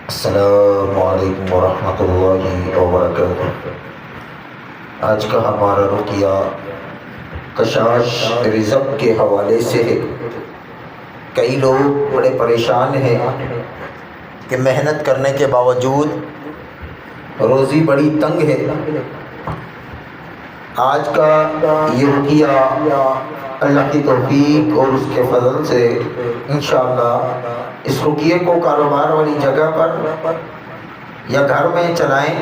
अस्सलामु अलैकुम वरहमतुल्लाहि वबरकातुहू। आज का हमारा रुकिया कशाश रिज़्क़ के हवाले से है। कई लोग बड़े परेशान हैं कि मेहनत करने के बावजूद रोज़ी बड़ी तंग है। आज का ये रुकिया अल्लाह की तौफीक और उसके फजल से इंशाअल्लाह इस रुकिये को कारोबार वाली जगह पर या घर में चलाएं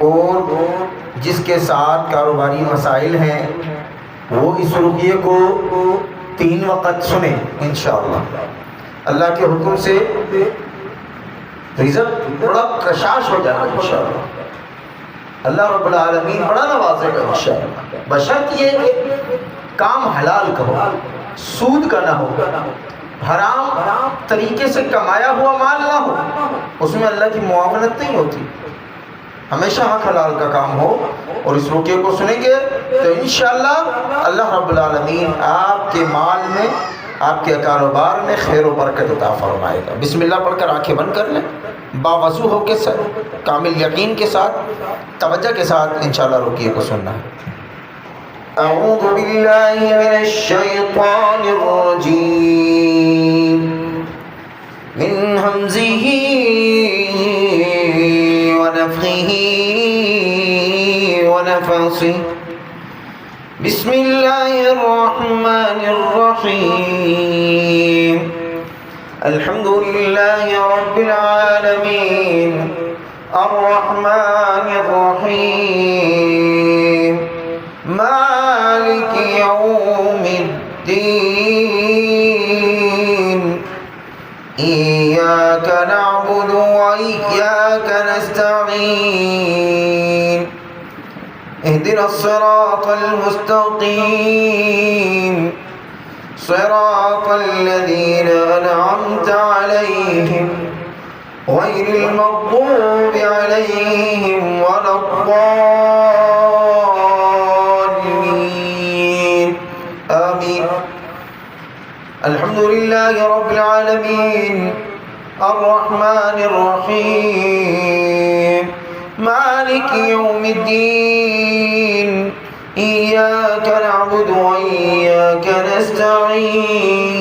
और जिसके साथ कारोबारी मसाइल हैं वो इस रुकिये को 3 वक़्त सुने इंशाअल्लाह। अल्लाह के हुक्म से रिज़्क़ बड़ा कशाश हो जाएगा इंशाअल्लाह। अल्लाह रब्बुल आलमीन बड़ा नवाज़ेगा इंशाअल्लाह। बशर्त ये कि काम हलाल का हो, सूद का ना हो, हराम तरीके से कमाया हुआ माल ना हो, उसमें अल्लाह की मुआवनत नहीं होती। हमेशा हक हलाल का काम हो और इस रुकिये को सुनेंगे तो इंशाअल्लाह अल्लाह रब्बुल आलमीन आपके माल में, आपके कारोबार में खैर व बरकत अता फरमाएगा। बिस्मिल्लाह पढ़कर आंखें बंद कर लें, बावज़ू हो के साथ, कामिल यकीन के साथ, तवज्जो के साथ इंशाअल्लाह रुकिये को सुनना है। अऊज़ु बिल्लाहि मिनश शैतानिर रजीम मिन हमज़िही व नफ़्ख़िही व नफ़्सिही। बिस्मिल्लाहिर रहमानिर रहीम। अल्हम्दुलिल्लाहि रब्बिल आलमीन अर्रहमानिर रहीम मालिकि यौमिद्दीन। इय्याका नअबुदु व इय्याका नस्तईन। इहदिनस सिरातल मुस्तक़ीम सिरातल लज़ीना अनअमता अलैहिम गैरिल मग़्दूबि अलैहिम वलद्दाल्लीन। आमीन। अल्हम्दुलिल्लाहि रब्बिल आलमीन अर्रहमानिर रहीम मालिकि यौमिद्दीन। इय्याका नअबुदु व इय्याका नस्तईन।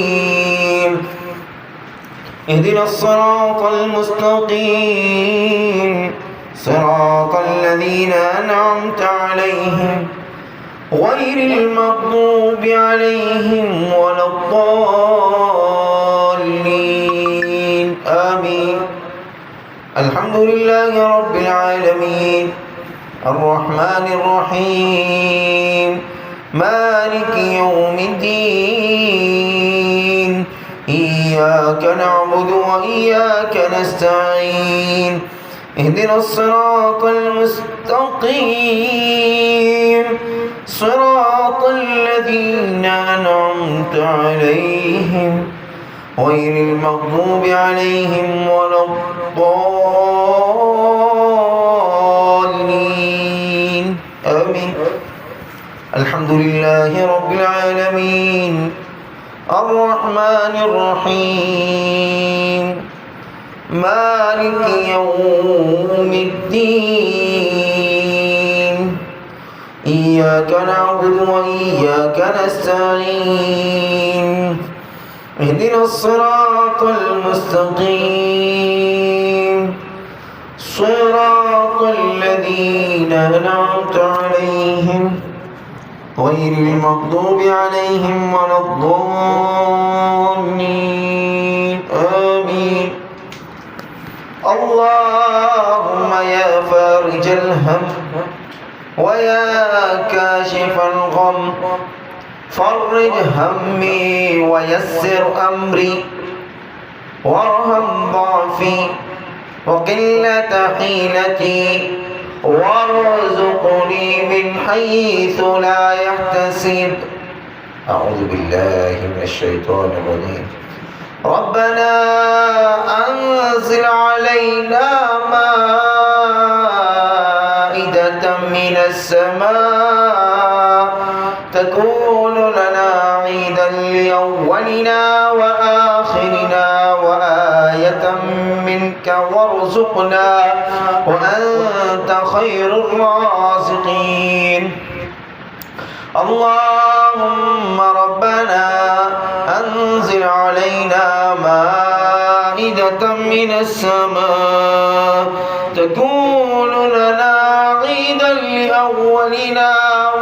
इहदिनस सिरातल मुस्तक़ीम सिरातल लज़ीना अनअमता अलैहिम गैरिल मग़्दूबि अलैहिम वलद्दाल्लीन। आमीन। अल्हम्दुलिल्लाहि रब्बिल आलमीन अर्रहमानिर रहीम मालिकि यौमिद्दीन। इय्याका नअबुदु व इय्याका नस्तईन। इहदिनस सिरातल मुस्तक़ीम सिरातल लज़ीना अनअमता अलैहिम गैरिल मग़्दूबि अलैहिम वलद्दाल्लीन। आमीन। अल्हम्दुलिल्लाहि रब्बिल आलमीन अर्रहमानिर रहीम मालिकि यौमिद्दीन। इय्याका नअबुदु व इय्याका नस्तईन। इहदिनस सिरातल मुस्तक़ीम सिरातल लज़ीना अनअमता अलैहिम गैरिल मग़्दूबि अलैहिम वलद्दाल्लीन। आमीन। अल्लाहुम्मा या फारिजल हम व या काशिफल गम फर्रिज हम्मी व यस्सिर अम्री वरहम ضعफी व क़िल्लत हीलती वरज़ुक़नी मिन हैसु ला यहतसिब। अऊज़ु बिल्लाहि मिनश शैतानिर रजीम। रब्बना अंज़िल अलैना माइदतम मिनस समा तकून लना ईदन लिअव्वलिना व आखिरिना व आयतम منك وارزقنا وأنت خير الرازقين. اللهم ربنا أنزل علينا مائدة من السماء تكون لنا عيدا لأولنا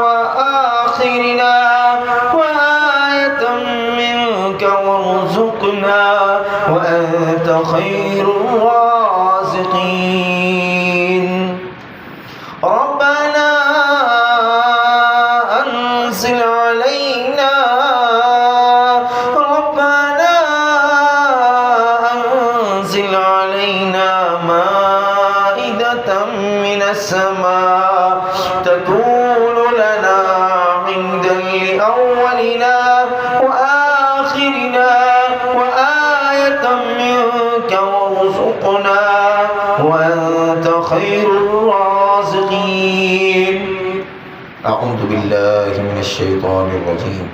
وآخرنا وآية منك وارزقنا وأنت خير الرازقين. ربنا أنزل علينا مائدة من السماء تكون لنا عيدا لأولنا وآخرنا وآية منك وارزقنا وأنت خير الرازقين. أعوذ بالله من الشيطان الرجيم.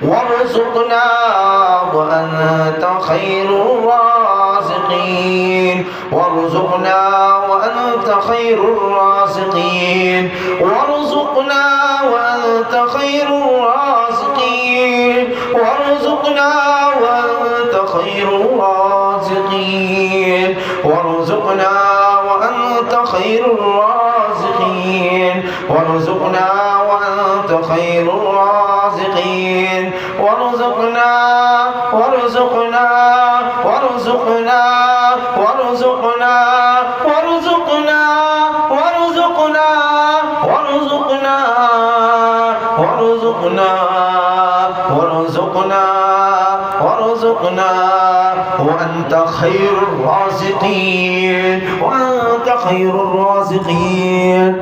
وارزقنا وأنت خير الرازقين. وارزقنا وأنت خير الرازقين. وارزقنا وأنت خير الرازقين. وارزقنا وأنت خير الرازقين. وارزقنا وأنت خير الرازقين. وارزقنا وأنت خير الرازقين. وارزقنا وارزقنا وارزقنا وارزقنا وارزقنا وارزقنا وارزقنا وارزقنا وارزقنا وارزقنا وأنت خير الرازقين. وأنت خير الرازقين.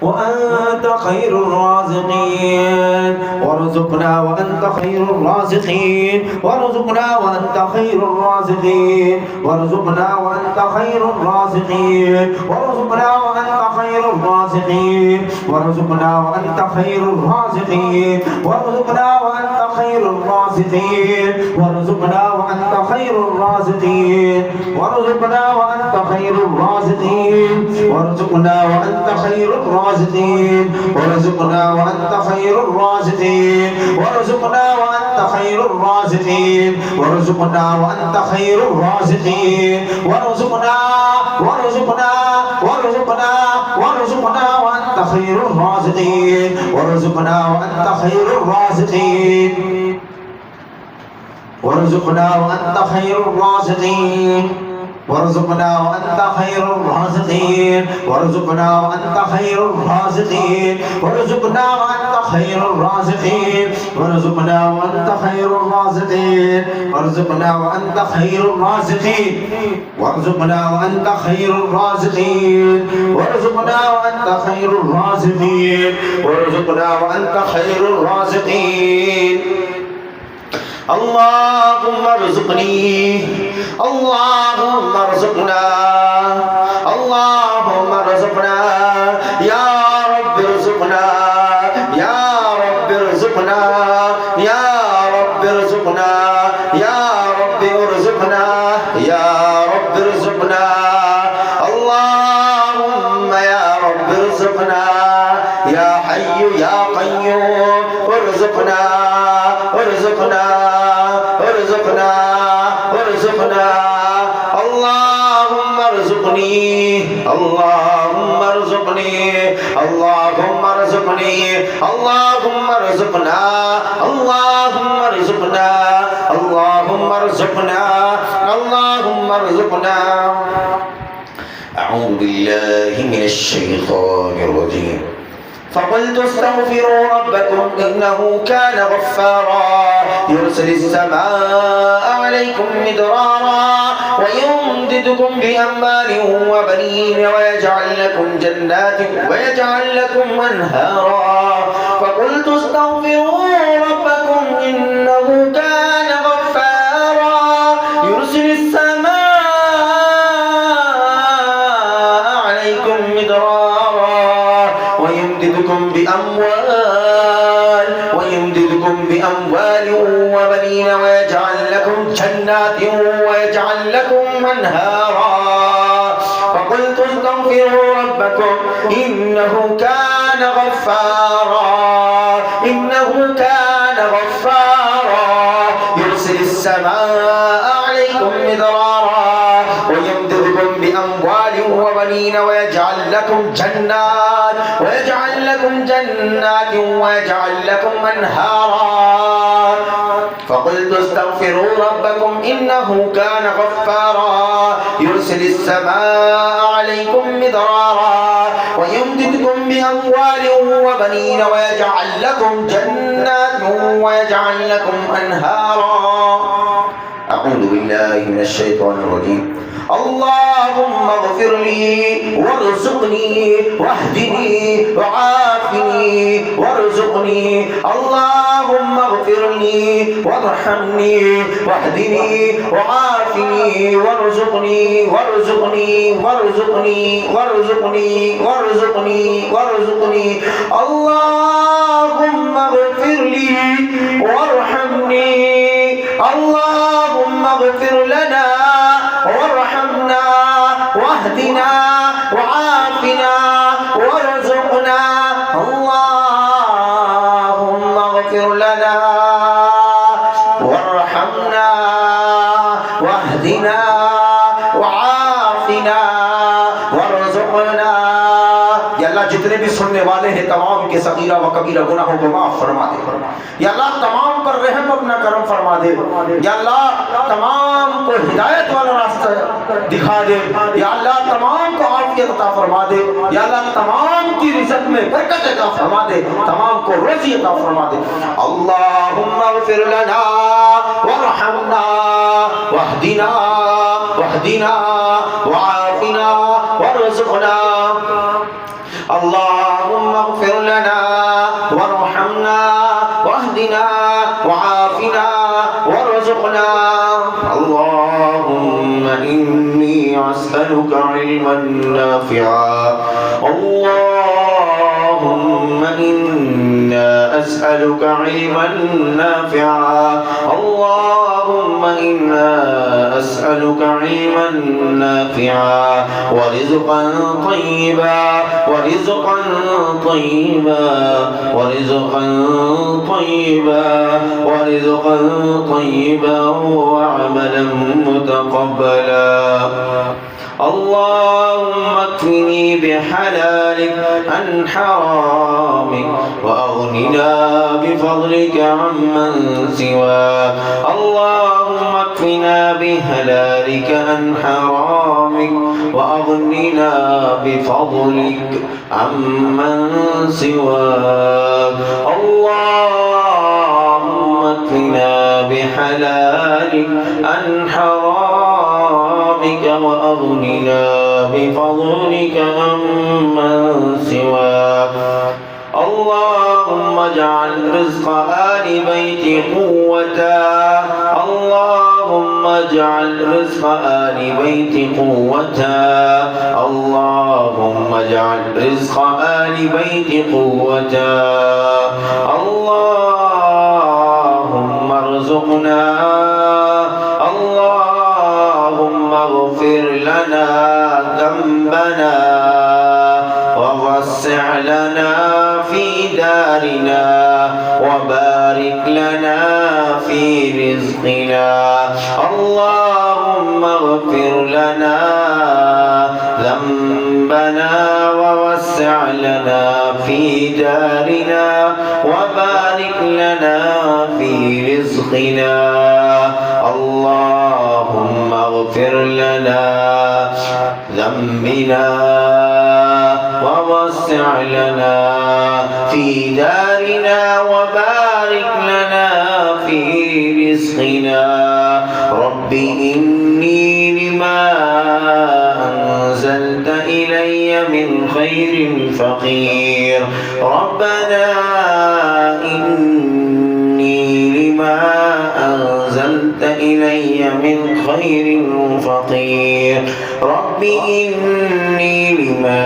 وأنت خير الرازقين. وارزقنا وأنت خير الرازقين. وارزقنا وأنت خير الرازقين. وارزقنا وأنت خير الرازقين. وارزقنا وأنت خير الرازقين. وارزقنا وأنت خير الرازقين. وارزقنا وأنت خير الرازقين. وارزقنا وأنت خير الرازقين. وارزقنا وأنت خير الرازقين. وارزقنا وأنت خير الرازقين. وارزقنا وأنت خير الرازقين. وارزقنا وأنت خير الرازقين. وارزقنا وأنت خير الرازقين. وارزقنا وارزقنا وارزقنا وارزقنا وأنت خير الرازقين. وارزقنا وأنت خير الرازقين. وارزقنا وأنت خير الرازقين. وارزقنا وأنت خير الرازقين. وارزقنا وأنت خير الرازقين. وارزقنا وأنت خير الرازقين. وارزقنا وأنت خير الرازقين. وارزقنا وأنت خير الرازقين. وارزقنا وأنت خير الرازقين. وارزقنا وأنت خير الرازقين. وارزقنا وأنت خير الرازقين. اللهم ارزقني. اللهم ارزقنا. اللهم ارزقنا يا رب ارزقنا. يا رب ارزقنا. يا رب ارزقنا. يا رب ارزقنا. يا رب ارزقنا. اللهم يا رب ارزقنا يا حي يا قيوم ارزقنا ارزقنا ارزقنا ارزقنا. اللهم ارزقني. اللهم ارزقني. اللهم ارزقني. اللهم ارزقنا. اللهم ارزقنا. اللهم ارزقنا. اللهم ارزقنا. أعوذ بالله من الشيطان الرجيم. فقلت استغفروا ربكم إنه كان غفارا يرسل السماء عليكم مدرارا ويمددكم بأموال وبنين ويجعل لكم جنات ويجعل لكم أنهارا. فقلت استغفروا ربكم إنه كان غفارا يرسل السماء عليكم مدرارا ويمددكم بأموال وبنين ويجعل لكم جنات ويجعل لكم أنهارا فقلت استغفروا ربكم إنه كان غفارا يرسل السماء عليكم مدرارا ويمددكم بأموال وبنين ويجعل لكم جنات ويجعل لكم أنهارا فقلت استغفروا ربكم إنه كان غفارا يرسل السماء عليكم مدرارا ويمددكم بأموال وبنين ويجعل لكم جنات ويجعل لكم أنهارا أعوذ بالله من الشيطان الرجيم اللهم اغفر لي وارزقني واهدني وعافني وارزقني اللهم اغفر لي وارحمني واهدني وعافني وارزقني اللهم اغفر لي وارحمني اللهم اغفر لنا وارحمنا واهدنا وعافنا وارزقنا اللهم اغفر لنا وارحمنا واهدنا وعافنا वरज़ुक़ना। या अल्लाह जितने भी सुनने वाले हैं तमाम के सगीरा व कबीरा गुनाहों को माफ़ फरमा दे। या अल्लाह तमाम पर रहम अपना करम फरमा दे। या अल्लाह तमाम को हिदायत वाला रास्ता दिखा दे। या अल्लाह तमाम को आफियत अता फरमा दे। या अल्लाह तमाम की रिज़्क़ में बरकत अता फरमा दे, तमाम को रोज़ी अता फरमा दे। अल्लाहुम्मा अग़फ़िर लना वरहमना वहदिना वआफ़िना वरज़ुक़ना। اللهم اغفر لنا وارحمنا واهدنا وعافنا وارزقنا اللهم إني أسألك علما نافعا اللهم إنا أسألك علما نافعا اللهم إنا أسألك علما نافعا ورزقا طيبا وعملا متقبلا اللهم اكفني بحلالك عن حرامك وأغننا بفضلك عمن سواك اللهم اكفنا بحلالك عن حرامك وأغننا بفضلك عمن سواك اللهم اكفنا بحلالك عن حرامك وأغننا بفضلك عمن سواك اللهم اجعل رزق آل بيت قوتا اللهم اجعل رزق آل بيت قوتا اللهم اجعل رزق آل بيت قوتا اللهم ارزقنا اللهم اغفر لنا ذنبنا ووسع لنا في دارنا وبارك لنا في رزقنا اللهم اغفر لنا ذنبنا ووسع لنا في دارنا وبارك لنا في رزقنا اللهم اغفر لنا ذنبنا ووسع لنا في دارنا وبارك لنا في رزقنا رب إني لما أنزلت إلي من خير فقير ربنا إني لما أنزلت إلي من خير فقير. رب إني لما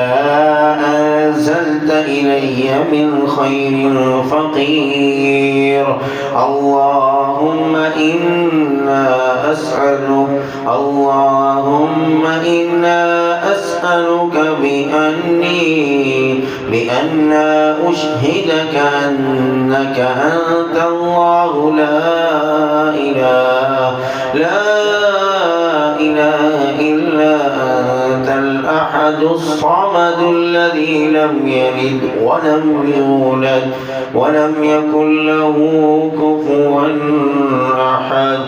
أنزلت إلي من خير فقير. اللهم إنا أسألك بأن أشهدك أنك أنت الله لا إله إلا أنت الأحد الصمد الذي لم يلد ولم يولد ولم يكن له كفوا أحد.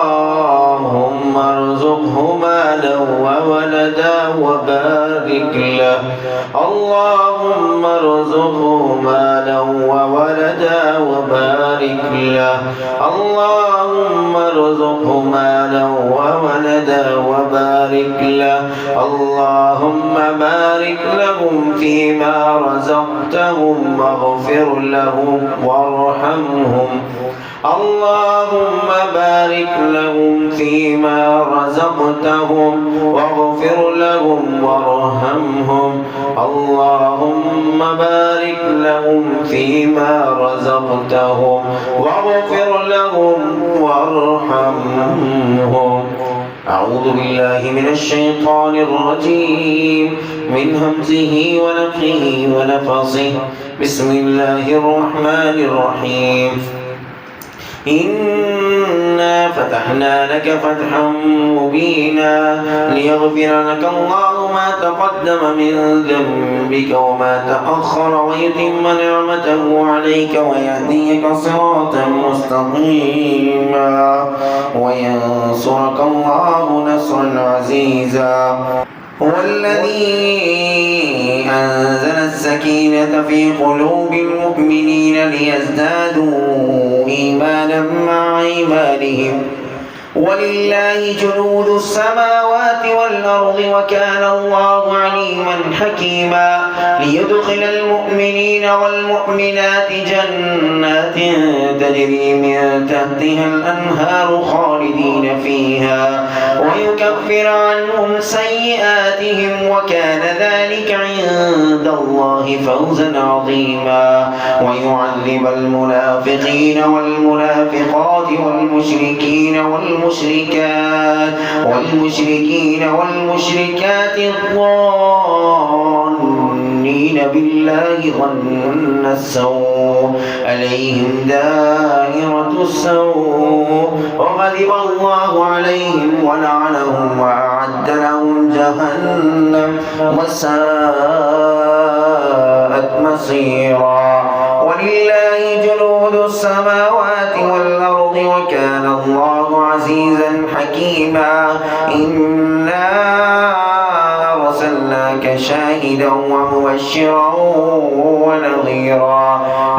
اللهم ارزقه مالا وولدا وبارك له. اللهم ارزقه مالا وولدا وبارك له. اللهم ارزقه مالا وولدا وبارك له. اللهم بارك لهم فيما رزقتهم واغفر لهم وارحمهم. اللهم بارك لهم فيما رزقتهم واغفر لهم وارحمهم. اللهم بارك لهم فيما رزقتهم واغفر لهم وارحمهم. أعوذ بالله من الشيطان الرجيم من همزه ونفخه ونفثه. بسم الله الرحمن الرحيم. إنا فتحنا لك فتحا مبينا ليغفر لك الله ما تقدم من ذنبك وما تأخر ويتم نعمته عليك ويهديك صراطا مستقيما وينصرك الله نصرا عزيزا. هو الذي أنزل السكينة في قلوب المؤمنين ليزدادوا إيمانا مع إيمانهم ولله جنود السماوات والأرض وكان الله عليما حكيما. ليدخل المؤمنين والمؤمنات جنات تجري من تحتها الأنهار خالدين فيها ويكفر عنهم سيئاتهم وكان ذلك عند الله فوزا عظيما. ويعذب المنافقين والمنافقات والمشركين والمشركات الظانين بالله ظن السوء عليهم دائرة السوء وغضب الله عليهم ولعنهم وأعد لهم جهنم وساءت مصيرا. ولله جنود السماوات والأرض وكان الله عزيزا حكيما. إنا أرسلناك شاهدا ومبشرا ونذيرا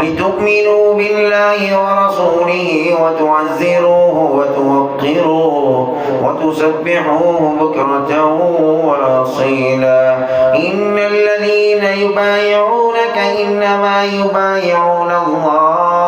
لتؤمنوا بالله ورسوله وتعزروه وتوقروه وتسبحوه بكرة وأصيلا. إن الذين يبايعونك إنما يبايعون الله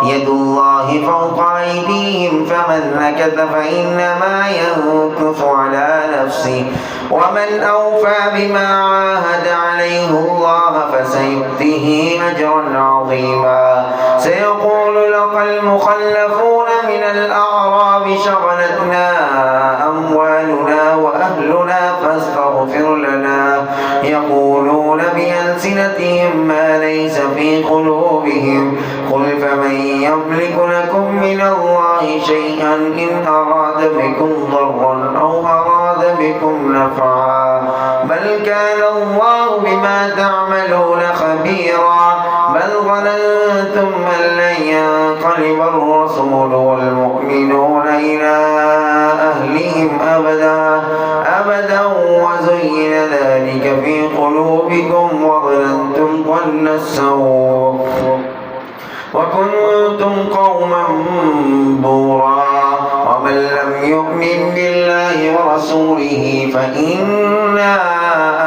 يد الله فوق أيديهم فمن نكث فإنما ينكث على نفسه ومن أوفى بما عاهد عليه الله فسيؤتيه أجرا عظيما. سيقول لك المخلفون من الأعراب شغلتنا أموالنا وأهلنا فاستغفر لنا يقولون بألسنتهم ما ليس في قلوبهم قل فمن يملك لكم من الله شيئا إن أراد بكم ضرا أو أراد بكم نفعا بل كان الله بما تعملون خبيرا. بل ظننتم أن لن ينقلب الرسول والمؤمنون إلى أهلهم أبدا وزين ذلك في قلوبكم وظننتم ظن السوء وكنتم قوما بورا. ومن لم يؤمن بالله ورسوله فإنا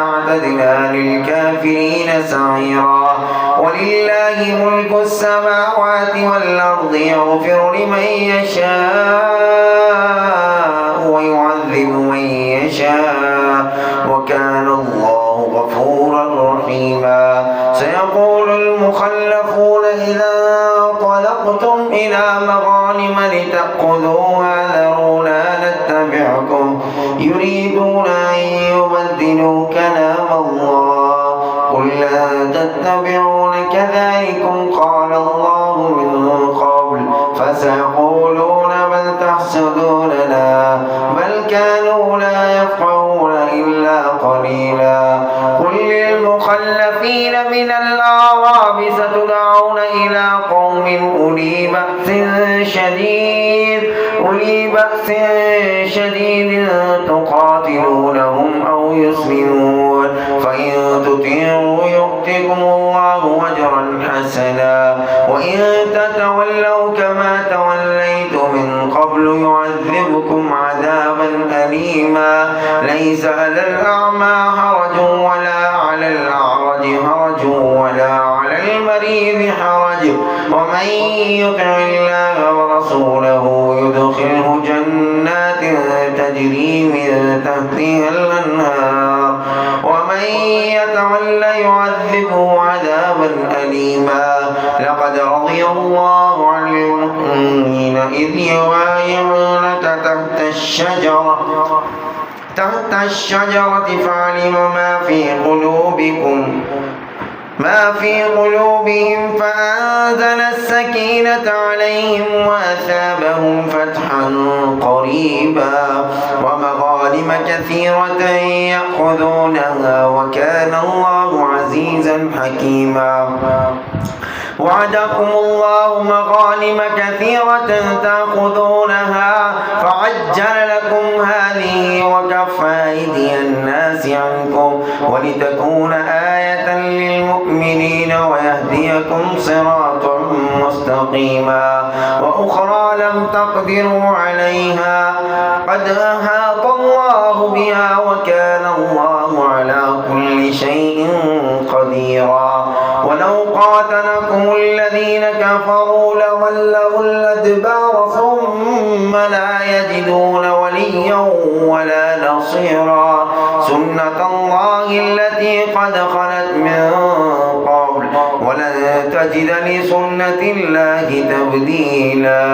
أعتدنا للكافرين سعيرا. ولله ملك السماوات والأرض يغفر لمن يشاء ويعذب من يشاء وكان الله غفورا رحيما. سيقول المخلفون إذا انطلقتم إلى مغانم لتأخذوها ذرونا نتبعكم يريدون أن يبدلوا كلام الله قل لا تتبعون كذلكم قال الله من قبل فسيقولون بل تحسدوننا بل كانوا لا يفقهون إلا قليلا. قل للمخلفين من الأعراب ستدعون إلى قوم أولي بأس شديد تقاتلونهم أو يسلمون فإن تطيعوا يؤتكم الله أجرا حسنا وإن تتولوا كما توليتم من قبل يعذبكم عذابا أليما. ليس على الأعمى حرج ولا على الأعرج حرج ولا على المريض حرج ومن يطع الله ورسوله يدخله جنات تجري من تحتها الأنهار ومن يتولى يعذبه عذابا أليما. لقد رضي الله عن المؤمنين إذ يبايعونك تحت الشجرة فعلم ما في قلوبهم فأنزل السكينة عليهم وأثابهم فتحا قريبا ومغانم كثيرة يأخذونها وكان الله عزيزا حكيما. وعدكم الله مغانم كثيرة تأخذونها فعجل لكم هذه وكف أيدي الناس عنكم ولتكون آية للمؤمنين ويهديكم صراطا مستقيما. وأخرى لم تقدروا عليها قد أحاط الله بها وكان الله على كل شيء قديرا. ولو قاتلكم الذين كفروا لولوا الأدبار ثم لا يجدون وليا ولا نصيرا. سنة الله التي قد خلت من قبل ولن تجد لسنة الله تبديلا.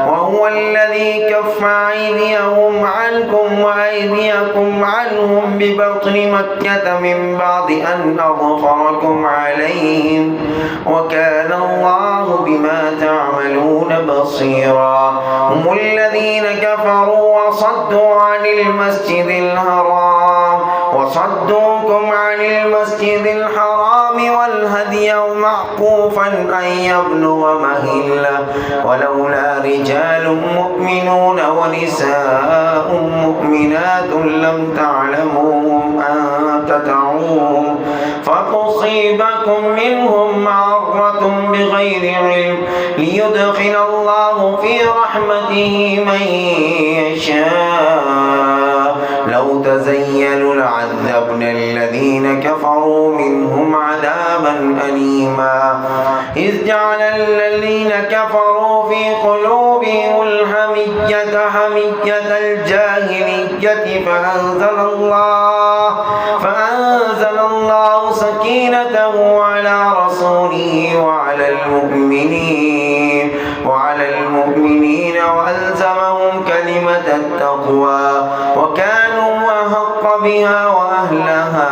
وهو الذي كف أيديهم عنكم وأيديكم عنهم ببطن مكة من بعد أن أظفركم عليهم وكان الله بما تعملون بصيرا. هم الذين كفروا وصدوا عن المسجد الحرام وصدوكم عن المسجد الحرام والهدي معكوفا أن يبلغ مهله ولولا رجال مؤمنون ونساء مؤمنات لم تعلموهم أن تدعوهم فتصيبكم منهم معرة بغير علم ليدخل الله في رحمته من يشاء. لو تزيلوا لعذبنا الذين كفروا منهم عذابا أليما. إذ جعل الذين كفروا في قلوبهم الحمية حمية الجاهلية فأنزل الله سكينته على رسوله وعلى المؤمنين وألزمهم كلمة التقوى وكانوا أحق بها وأهلها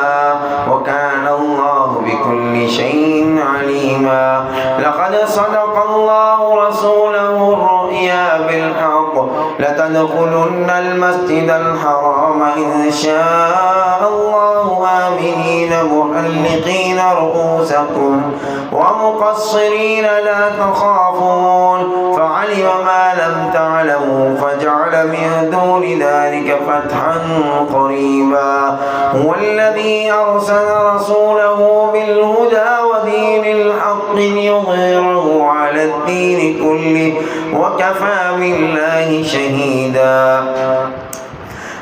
وكان الله بكل شيء عليما. لقد صدق الله رسوله الرؤيا بالحق لتدخلن المسجد الحرام إن شاء الله آمنين محلقين رؤوسكم ومقصرين لا تخافون فعلم ما لم تعلموا فجعل من دون ذلك فتحا قريبا. هو الذي أرسل رسوله بالهدى ودين الحق ليظهره على الدين كله وكفى بالله شهيدا.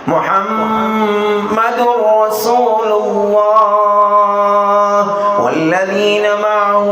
محمد رسول الله والذين معه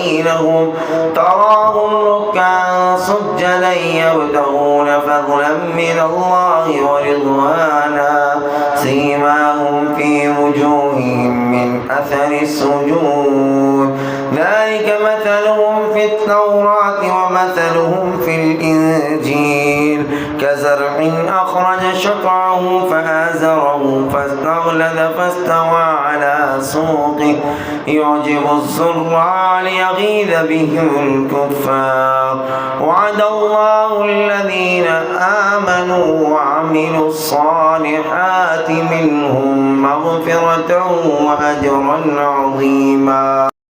بينهم تراهم ركعا سجدا يبتغون فضلا من الله ورضوانا سيماهم في وجوههم من أثر السجود ذلك مثلهم في التوراة ومثلهم في الإنجيل كزرع أخرج شطعه فآزره فاستغلظ فاستوى على سوقه يعجب الزراع ليغيظ بهم الكفار وعد الله الذين آمنوا وعملوا الصالحات منهم مغفرة وأجرا عظيما.